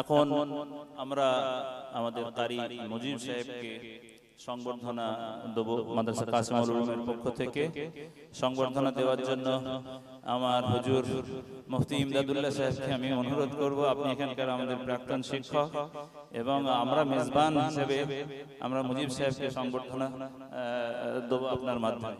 এখন আমরা আমাদের কারি মুজিব সাহেবকে সংবর্ধনা দেব মাদ্রাসা কাসিমুল উলুমের পক্ষ থেকে। সংবর্ধনা দেওয়ার জন্য আমার হুজুর মুফতি ইমদাদুল্লাহ সাহেবকে আমি অনুরোধ করব। আপনি এখানকার আমাদের প্রাক্তন শিক্ষক এবং আমরা মেজবান হিসেবে আমরা মুজিব সাহেবকে সংবর্ধনা দেব আপনার মাধ্যমে।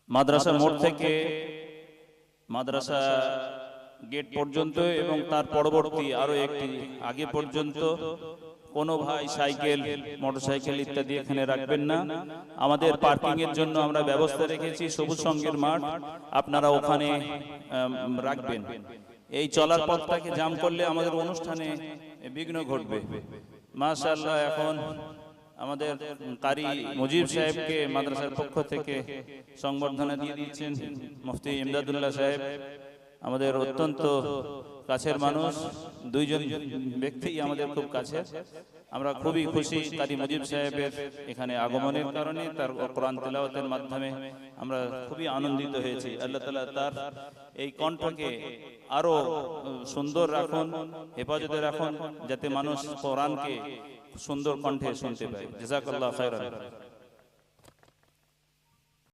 মাদ্রাসা মোড় থেকে মাদ্রাসা গেট পর্যন্ত এবং তার পরবর্তী আরো একটি আগে পর্যন্ত কোনো ভাই সাইকেল মোটরসাইকেল ইত্যাদি এখানে রাখবেন না। আমাদের পার্কিং এর জন্য আমরা ব্যবস্থা রেখেছি সবুজ সঙ্গের মাঠ, আপনারা ওখানে রাখবেন। এই চলার পথটাকে জাম করলে আমাদের অনুষ্ঠানে বিঘ্ন ঘটবে। মাশাআল্লাহ, এখন আমাদের কারি মুজিব সাহেবকে মাদ্রাসার পক্ষ থেকে সংবর্ধনা দিয়ে দিচ্ছেন মুফতি ইমদাদুল্লাহ সাহেব। আমাদের অত্যন্ত কাছের মানুষ, দুইজন ব্যক্তি আমাদের খুব কাছে। আমরা খুবই খুশি কারি মুজিব সাহেবের এখানে আগমনের কারণে, তার কোরআন তেলাওয়াতের মাধ্যমে আমরা খুবই আনন্দিত হয়েছি। আল্লাহ তাআলা তার এই কণ্ঠকে আরো সুন্দর রাখুন, হেফাজতে রাখুন, যাতে মানুষ কোরআনকে সুন্দর কণ্ঠে শুনতে পায়। জাযাকাল্লাহু খাইরান।